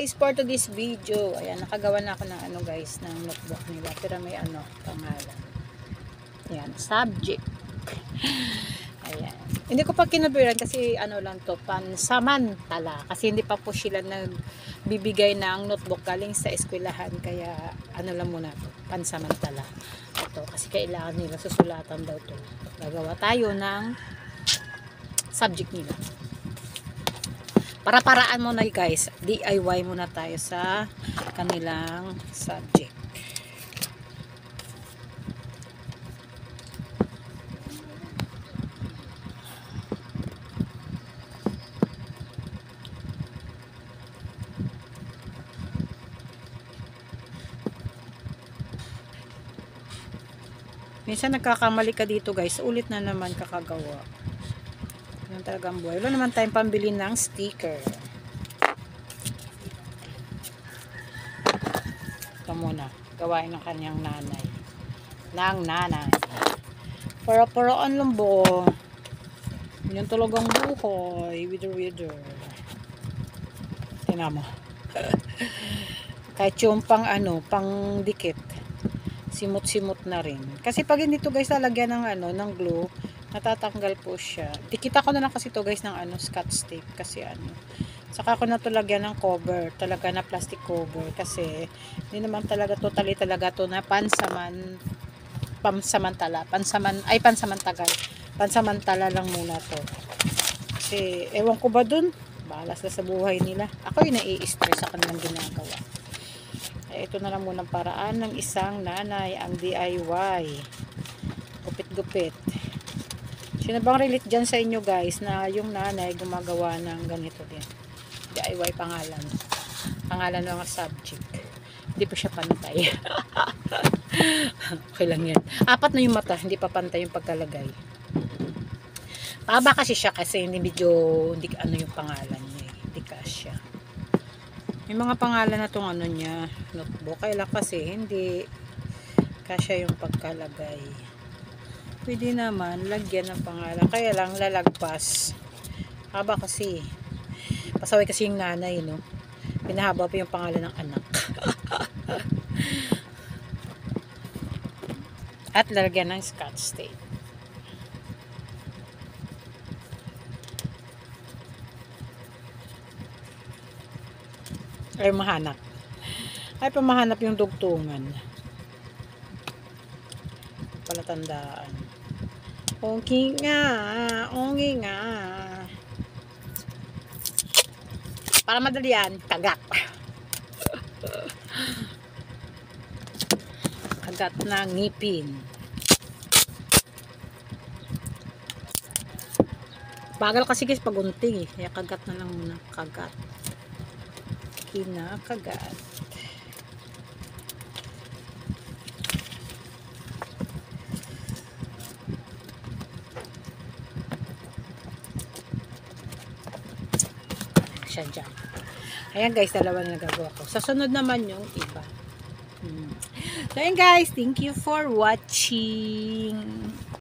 guys, for today's video, ayan, nakagawa na ako ng ano guys, ng notebook nila. Pero may ano, pangalan. Ayan, subject. Ayan. Hindi ko pa kinabiran kasi ano lang to, pansamantala. Kasi hindi pa po sila nagbibigay ng notebook galing sa eskwelahan. Kaya ano lang muna to, pansamantala. Ito, kasi kailangan nila susulatan daw to. Gagawa tayo ng subject nila. Para-paraan muna guys, DIY muna tayo sa kanilang subject. Minsan nagkakamali ka dito guys, ulit na naman kakagawa. Yan talagang buhay. Wala naman tayong pambili ng sticker. Ito muna. Gawain ng kanyang nanay. Para-paraan lang bo. Yan talagang buhay. Wither. Tingnan mo. Kahit yung pang ano, pang dikit. Simot-simot na rin. Kasi pag hindi to guys lalagyan ng ano, ng glue, natatanggal po siya. Dikita ko na lang kasi to guys ng ano, scotch tape kasi ano. Saka ko na to lagyan ng cover, talaga na plastic cover kasi hindi naman talaga totally talaga to na pansamantala lang muna to. Kasi ewan ko ba dun, balas na sa buhay nila. Ako yung nai-stress sa kanilang ginagawa. Ito na lang muna paraan ng isang nanay, ang DIY. Gupit-gupit. Sino bang relate dyan sa inyo guys na yung nanay gumagawa ng ganito din? DIY pangalan. Pangalan ng subject. Hindi pa siya pantay. Okay lang yan. 4 na yung mata, hindi pa pantay yung pagkalagay. Paba kasi siya kasi hindi ano yung pangalan niya. Hindi kasya. May mga pangalan na tong ano niya, notebook. Kaya kasi hindi kasya yung pagkalagay. Pwede naman lagyan ng pangalan. Kaya lang lalagpas. Haba kasi. Pasaway kasi yung nanay, no? Pinahaba pa yung pangalan ng anak. At lalagyan ng scotch tape. Ay mahanap. Ay pamahanap yung dugtungan. Palatandaan. Okay nga. Para madali yan, kagat. Kagat na ngipin. Bagal kasi guys pagunting eh. Kaya kagat na lang muna. Kagat. Kinakagat. Siya dyan. Ayan guys, dalawa na nagagawa ko. Sa sunod naman yung iba. So ayan guys, thank you for watching.